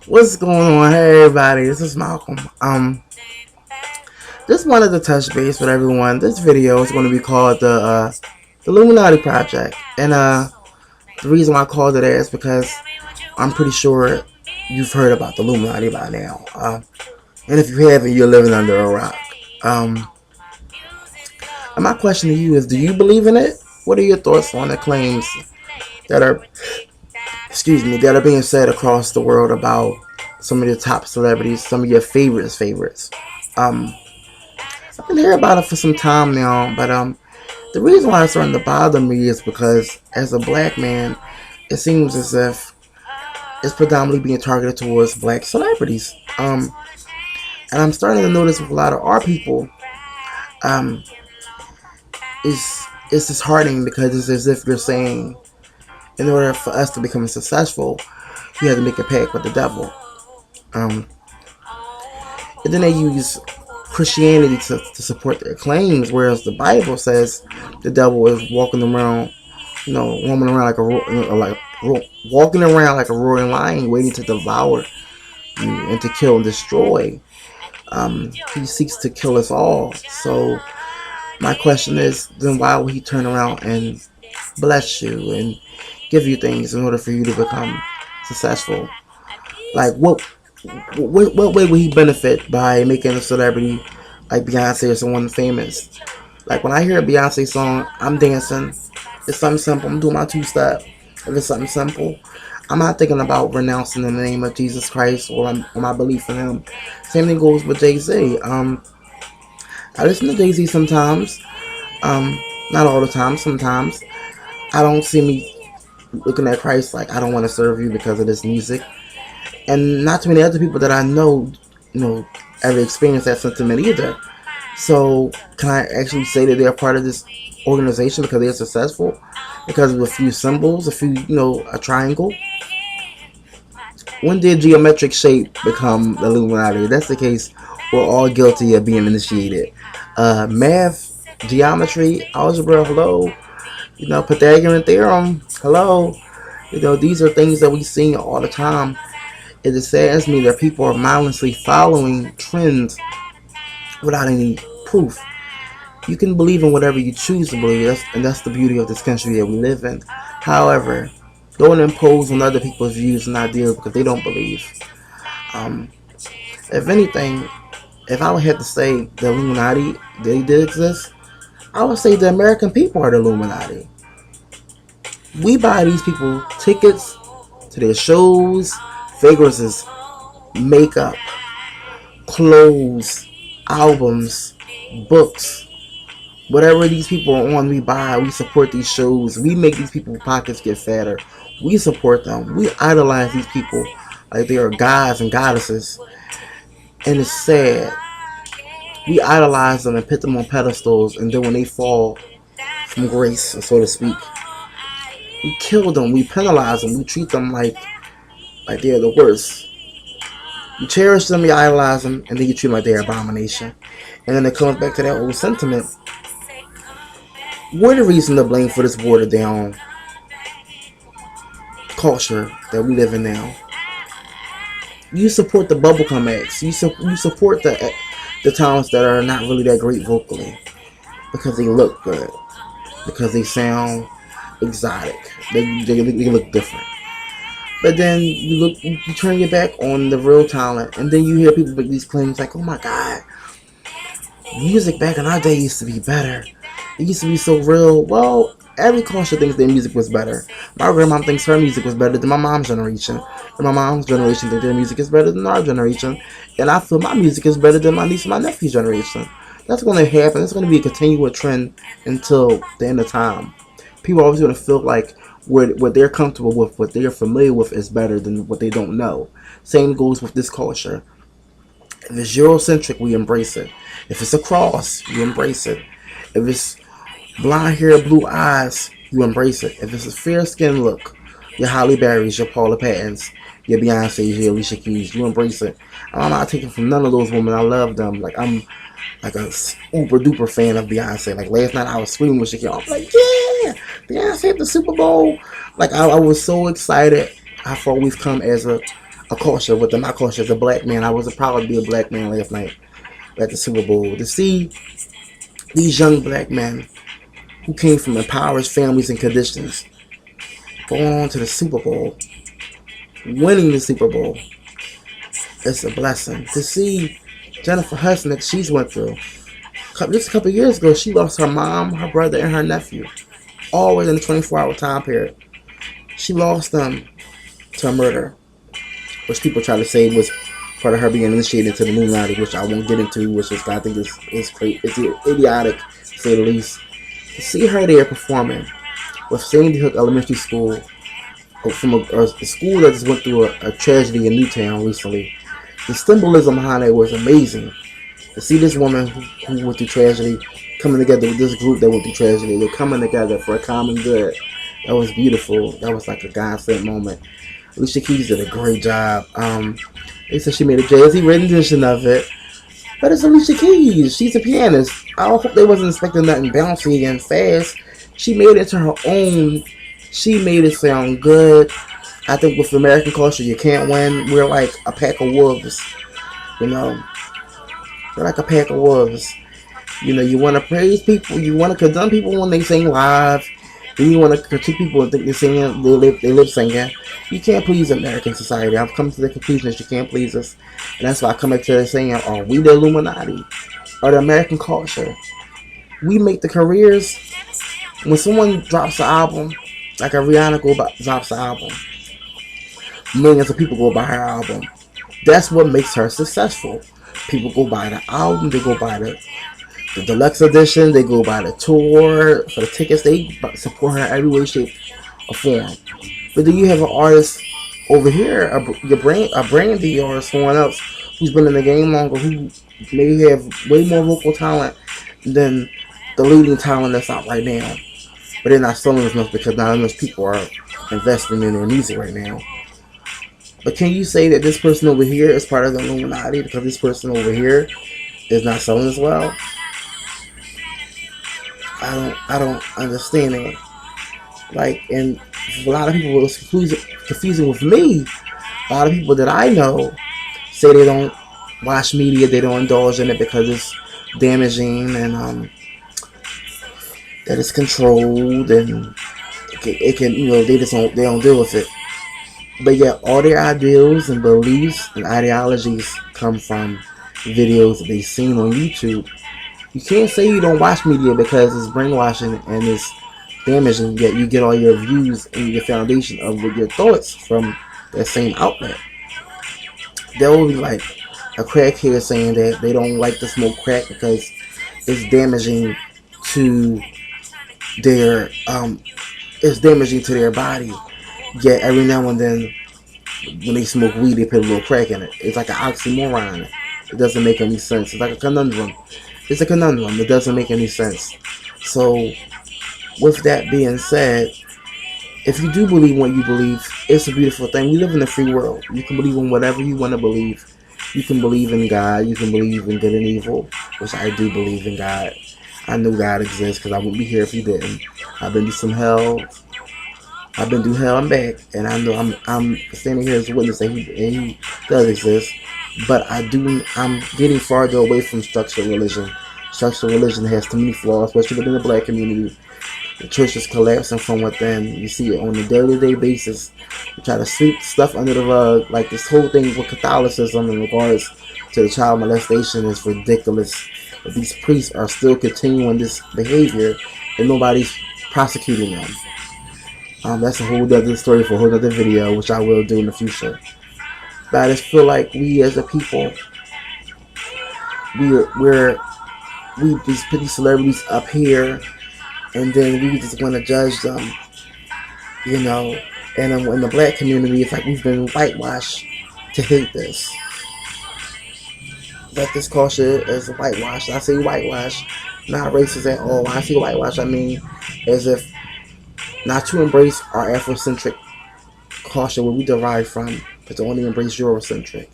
What's going on? Hey everybody, this is Malcolm. Just wanted to touch base with everyone. This video is going to be called the Illuminati Project, and the reason why I called it that is because I'm pretty sure you've heard about the Illuminati by now. And if you haven't, you're living under a rock. Um, and my question to you is: do you believe in it? What are your thoughts on the claims that are, that are being said across the world about some of your top celebrities, some of your favorites? Um, I've been hearing about it for some time now, but the reason why it's starting to bother me is because as a black man, it seems as if it's predominantly being targeted towards black celebrities. And I'm starting to notice with a lot of our people, um, it's disheartening because it's as if you're saying, in order for us to become successful, you have to make a pact with the devil. Um, and then they use Christianity to support their claims, whereas the Bible says the devil is walking around, roaming around walking around like a roaring lion, waiting to devour you and to kill and destroy. He seeks to kill us all. So my question is, then why would he turn around and bless you and give you things in order for you to become successful? Like what way would he benefit by making a celebrity like Beyonce or someone famous? Like when I hear a Beyonce song, I'm dancing. It's something simple. I'm doing my two-step. If it's something simple, I'm not thinking about renouncing in the name of Jesus Christ or my belief in Him. Same thing goes with Jay-Z. I listen to Jay-Z sometimes. Not all the time. Sometimes I don't see me looking at Christ like I don't want to serve you because of this music. And not too many other people that I know, ever experienced that sentiment either. So, can I actually say that they're part of this organization because they're successful? Because of a few symbols, a triangle? When did geometric shape become the Illuminati? If that's the case, we're all guilty of being initiated. Math, geometry, algebra, hello. Pythagorean theorem, hello. These are things that we see all the time. It just saddens me that people are mindlessly following trends without any proof. You can believe in whatever you choose to believe, and that's the beauty of this country that we live in. However, don't impose on other people's views and ideas because they don't believe. Um, if anything, if I would have to say the Illuminati, they did exist, I would say the American people are the Illuminati. We buy these people tickets to their shows, fragrances, makeup, clothes, albums, books, whatever these people are on, we buy. We support these shows. We make these people's pockets get fatter. We support them. We idolize these people like they are gods and goddesses. And it's sad. We idolize them and put them on pedestals, and then when they fall from grace, so to speak, we kill them. We penalize them. We treat them like they're the worst. You cherish them, you idolize them, and then you treat them like they're abomination. And then it comes back to that old sentiment. We're the reason to blame for this watered down culture that we live in now. You support the bubblegum acts. You support the talents that are not really that great vocally because they look good, because they sound exotic. They look different. But then you turn your back on the real talent, and then you hear people make these claims like, "Oh my God, music back in our day used to be better. It used to be so real." Well, every culture thinks their music was better. My grandma thinks her music was better than my mom's generation, and my mom's generation thinks their music is better than our generation, and I feel my music is better than my niece and my nephew's generation. That's going to happen. It's going to be a continual trend until the end of time. People are always going to feel like what they're comfortable with, what they're familiar with, is better than what they don't know. Same goes with this culture. If it's Eurocentric, we embrace it. If it's a cross, you embrace it. If it's blonde hair, blue eyes, you embrace it. If it's a fair skin look, your Halle Berrys, your Paula Pattons, your Beyonce's, your Alicia Keys, you embrace it. I'm not taking from none of those women. I love them. Like, I'm like a super duper fan of Beyonce. Like last night I was screaming with Shakira. I was like, yeah, Beyonce at the Super Bowl. Like I was so excited how far we've come as a a culture within my culture as a black man. I was proud to be a black man last night at the Super Bowl. To see these young black men who came from impoverished families and conditions going on to the Super Bowl, winning the Super Bowl, it's a blessing. To see Jennifer Hudson that she's went through. Just a couple of years ago, she lost her mom, her brother, and her nephew, all within a 24-hour time period. She lost them to a murder, which people try to say was part of her being initiated to the Illuminati, which I won't get into, which is I think is crazy. It's idiotic, to say the least. To see her there performing with Sandy Hook Elementary School, from a school that just went through a tragedy in Newtown recently, the symbolism behind it was amazing. To see this woman who went through tragedy coming together with this group that went through tragedy, they're coming together for a common good. That was beautiful. That was like a godsend moment. Alicia Keys did a great job. They said she made a jazzy rendition of it, but it's Alicia Keys. She's a pianist. I hope they wasn't expecting nothing bouncy and fast. She made it to her own. She made it sound good. I think with American culture, you can't win. We're like a pack of wolves, you know. We're like a pack of wolves. You know, you want to praise people, you want to condemn people when they sing live, then you want to critique people and think they're singing, they lip singing. You can't please American society. I've come to the conclusion that you can't please us, and that's why I come back to saying, are we the Illuminati or the American culture? We make the careers. When someone drops an album, like a Rihanna drops an album, millions of people go buy her album. That's what makes her successful. People go buy the album, they go buy the deluxe edition, they go buy the tour for the tickets. They support her every way, shape, or form. But then you have an artist over here, a Brandy or someone else who's been in the game longer, who may have way more vocal talent than the leading talent that's out right now. But they're not selling as much because not enough people are investing in their music right now. But can you say that this person over here is part of the Illuminati because this person over here is not selling as well? I don't understand it. Like, and a lot of people, it's confusing with me. A lot of people that I know say they don't watch media, they don't indulge in it because it's damaging and that it's controlled and it can they don't deal with it. But yet all their ideals and beliefs and ideologies come from videos that they've seen on YouTube. You can't say you don't watch media because it's brainwashing and it's damaging, yet you get all your views and your foundation of your thoughts from that same outlet. There will be like a crackhead saying that they don't like to smoke crack because it's damaging to their body. Yet every now and then when they smoke weed they put a little crack in it. It's like an oxymoron. It doesn't make any sense. It's like a conundrum. It's a conundrum. It doesn't make any sense. So with that being said, if you do believe what you believe, it's a beautiful thing. We live in a free world. You can believe in whatever you want to believe. You can believe in God. You can believe in good and evil, which I do believe in God. I know God exists because I wouldn't be here if He didn't. I've been through some hell. I've been through hell and back, and I know I'm standing here as a witness that he does exist. But I'm getting farther away from structural religion. Structural religion has too many flaws, especially within the black community. The church is collapsing from within. You see it on a day-to-day basis. You try to sweep stuff under the rug, like this whole thing with Catholicism in regards to the child molestation is ridiculous. But these priests are still continuing this behavior, and nobody's prosecuting them. That's a whole other story for a whole other video, which I will do in the future. But I just feel like we as a people, we just put these celebrities up here, and then we just want to judge them, you know. And in the black community, it's like we've been whitewashed to hate this. That this culture is whitewashed. I say whitewash, not racist at all. When I say whitewash, I mean as if not to embrace our Afrocentric culture where we derive from, but to only embrace Eurocentric.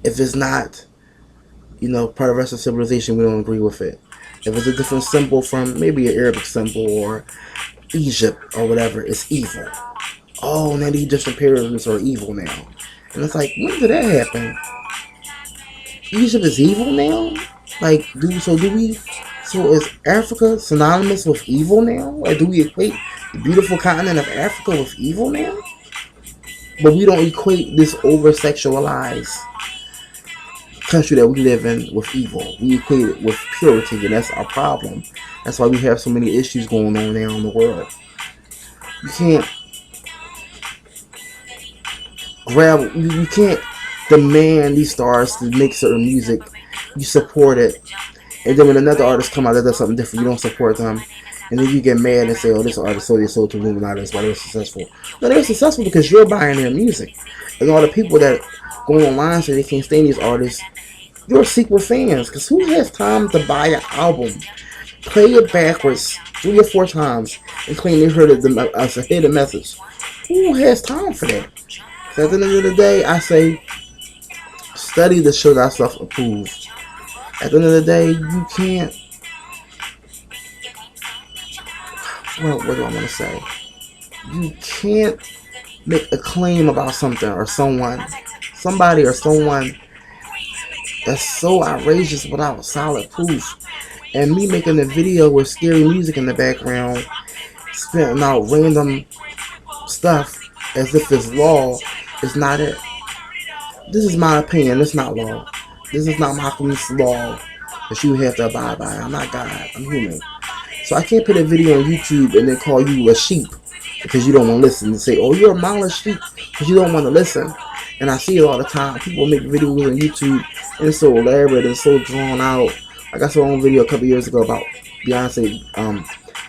If it's not, part of the rest of civilization, we don't agree with it. If it's a different symbol from maybe an Arabic symbol or Egypt or whatever, it's evil. oh, now these Egyptian pyramids are evil now. And it's like, when did that happen? Egypt is evil now? Like, so is Africa synonymous with evil now? Like, do we equate the beautiful continent of Africa with evil now? But we don't equate this over-sexualized country that we live in with evil. We equate it with purity, and that's our problem. That's why we have so many issues going on now in the world. You can't you can't demand these stars to make certain music. You support it, and then when another artist come out that does something different, you don't support them, and then you get mad and say, "Oh, this artist sold their soul to Illuminati. That's why they're successful." No, they're successful because you're buying their music, and all the people that go online say they can't stand these artists. You're secret fans, because who has time to buy an album, play it backwards 3 or 4 times, and claim they heard it as a hidden message? Who has time for that? So at the end of the day, I say, study to show thyself approved. At the end of the day, you can't. Well, what do I want to say? You can't make a claim about something or somebody or someone that's so outrageous without solid proof. And me making a video with scary music in the background, spitting out random stuff as if it's law, is not it. This is my opinion. It's not law. This is not Malcolm's law that you have to abide by. I'm not God. I'm human. So I can't put a video on YouTube and then call you a sheep because you don't want to listen. And say, oh, you're a mindless sheep because you don't want to listen. And I see it all the time. People make videos on YouTube and it's so elaborate and so drawn out. Like I saw a video a couple years ago about Beyonce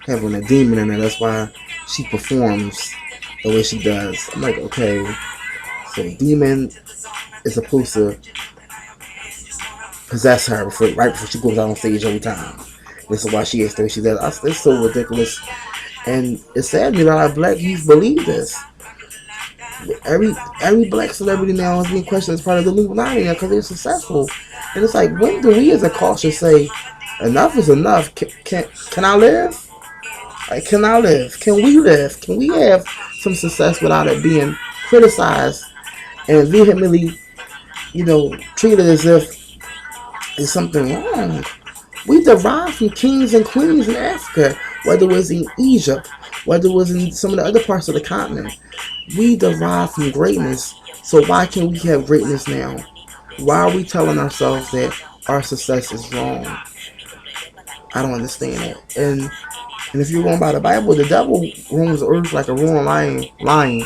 having a demon in her. That's why she performs the way she does. I'm like, okay, so demon is supposed to possess her right before she goes out on stage every time. This is why she is the way she does. It's so ridiculous. And it's sad that a lot of black youth believe this. Every black celebrity now is being questioned as part of the Illuminati now because they're successful. And it's like, when do we as a culture say, enough is enough? Can I live? Like, can I live? Can we live? Can we have some success without it being criticized and vehemently, treated as if there's something wrong? We derive from kings and queens in Africa, whether it was in Egypt, whether it was in some of the other parts of the continent. We derive from greatness. So why can't we have greatness now? Why are we telling ourselves that our success is wrong? I don't understand it. And if you're going by the Bible, the devil roams the earth like a roaring lion,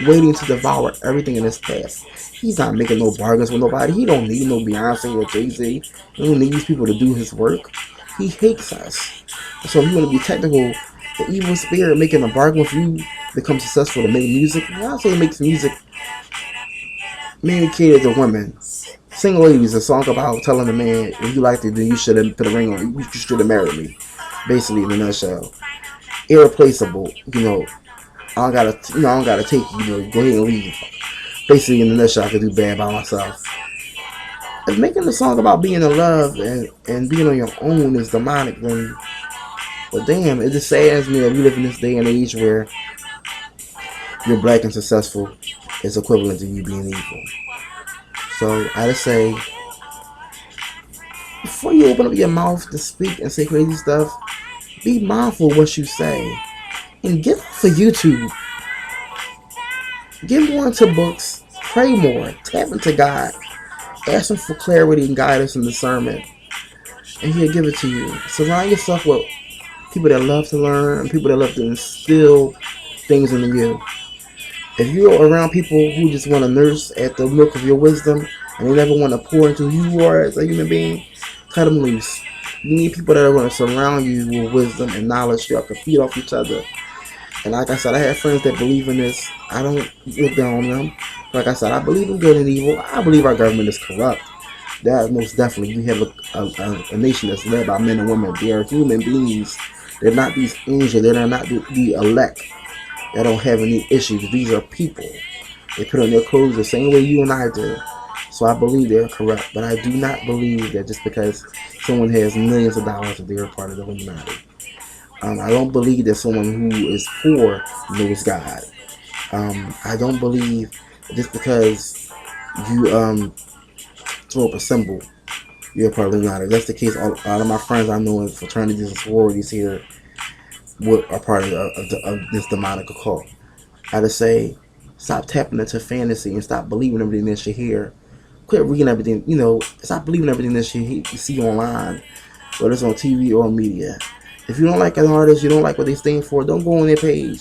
waiting to devour everything in his path. He's not making no bargains with nobody. He don't need no Beyonce or Jay-Z. He don't need these people to do his work. He hates us. So if you want to be technical, the evil spirit making a bargain with you become successful to make music. Beyonce makes music mainly catered to women. Single Ladies, a song about telling a man, if you liked it, then you should have put a ring on it. You should have married me. Basically, in a nutshell. Irreplaceable. I don't gotta take you. Go ahead and leave. Basically, in a nutshell, I could do bad by myself. If making a song about being in love and being on your own is demonic, then, well, damn, it just saddens me that we live in this day and age where you're black and successful is equivalent to you being evil. So I just say, before you open up your mouth to speak and say crazy stuff, be mindful of what you say. And get off of YouTube. Get more into books. Pray more. Tap into God. Ask Him for clarity and guidance and discernment. And He'll give it to you. Surround yourself with people that love to learn and people that love to instill things into you. If you're around people who just want to nurse at the milk of your wisdom and they never want to pour into who you are as a human being, cut them loose. You need people that are going to surround you with wisdom and knowledge. You all can feed off each other. And like I said, I have friends that believe in this. I don't look down on them. Like I said, I believe in good and evil. I believe our government is corrupt. That most definitely. We have a nation that's led by men and women. They are human beings. They're not these angels. They're not the elect that don't have any issues. These are people. They put on their clothes the same way you and I do. So I believe they're corrupt. But I do not believe that just because someone has millions of dollars that they're part of the Illuminati. I don't believe that someone who is poor knows God. I don't believe just because you throw up a symbol, you're a part of the Illuminati. If that's the case, all of my friends I know in fraternities and sororities here are part of this demonic occult. I just say, stop tapping into fantasy and stop believing everything that you hear. Quit reading everything, stop believing everything that you see online, whether it's on TV or on media. If you don't like an artist, you don't like what they stand for, don't go on their page.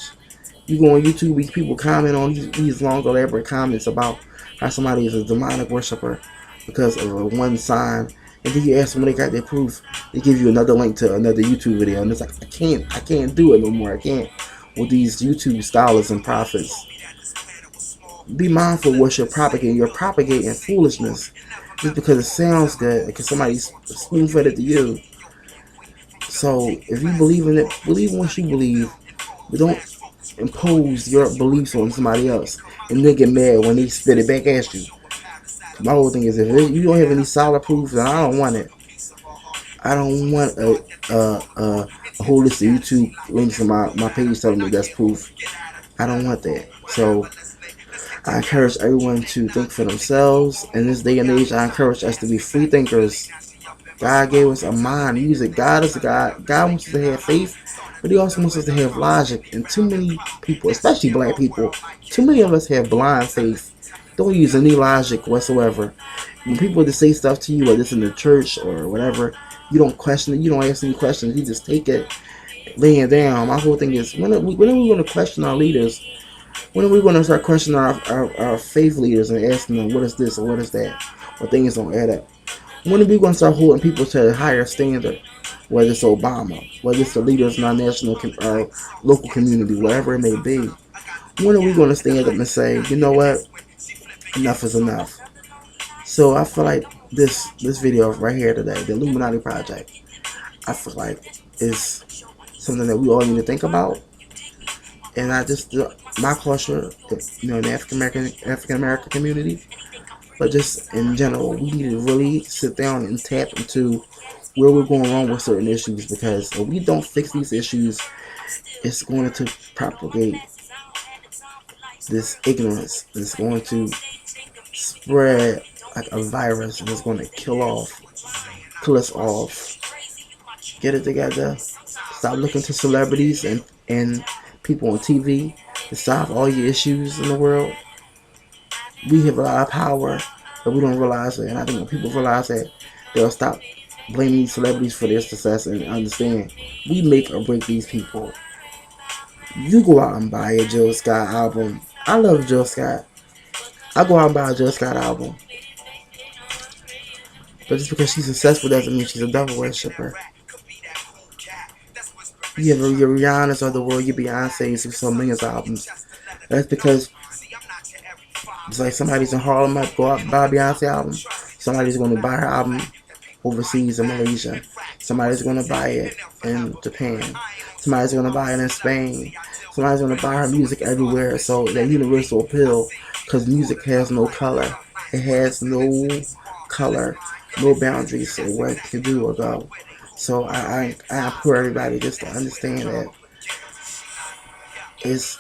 You go on YouTube, these people comment on these long, elaborate comments about how somebody is a demonic worshiper because of a one sign, and then you ask them when they got their proof. They give you another link to another YouTube video, and it's like I can't do it no more. I can't with these YouTube scholars and prophets. Be mindful of what you're propagating. You're propagating foolishness just because it sounds good, because somebody's spoon fed it to you. So if you believe in it, believe in what you believe, but don't impose your beliefs on somebody else and then get mad when they spit it back at you. My whole thing is, if you don't have any solid proof, then I don't want it. I don't want a whole list of YouTube links on my page telling me that's proof. I don't want that. So I encourage everyone to think for themselves. In this day and age, I encourage us to be free thinkers. God gave us a mind. Music. God is a God. God wants us to have faith, but He also wants us to have logic. And too many people, especially black people, too many of us have blind faith. Don't use any logic whatsoever. When people just say stuff to you, whether it's in the church or whatever, you don't question it. You don't ask any questions. You just take it, laying down. My whole thing is, when are we going to question our leaders? When are we going to start questioning our faith leaders and asking them, what is this or what is that? When things don't add up. When are we going to start holding people to a higher standard? Whether it's Obama, whether it's the leaders in our national or local community, whatever it may be. When are we going to stand up and say, you know what, enough is enough? So I feel like this video right here today, the Illuminati Project, I feel like is something that we all need to think about. And I just my culture, in the African American community, but just in general, we need to really sit down and tap into where we're going wrong with certain issues, because if we don't fix these issues, it's going to propagate this ignorance. It's going to spread like a virus, and it's going to kill us off. Get it together. Stop looking to celebrities and people on TV to solve all your issues in the world. We have a lot of power, but we don't realize it. And I think when people realize that, they'll stop blaming these celebrities for their success and understand we make or break these people. You go out and buy a Jill Scott album. I love Jill Scott. I go out and buy a Jill Scott album. But just because she's successful doesn't mean she's a devil worshiper. You have your Rihanna's of the world, your Beyonce's who sell millions of albums. That's because it's like somebody's in Harlem might go out and buy a Beyonce album. Somebody's going to buy her album overseas in Malaysia. Somebody's going to buy it in Japan. Somebody's going to buy it in Spain. Somebody's going to buy her music everywhere. So that universal appeal, because music has no color. It has no color, no boundaries of where it can do or go. So I implore everybody just to understand that it's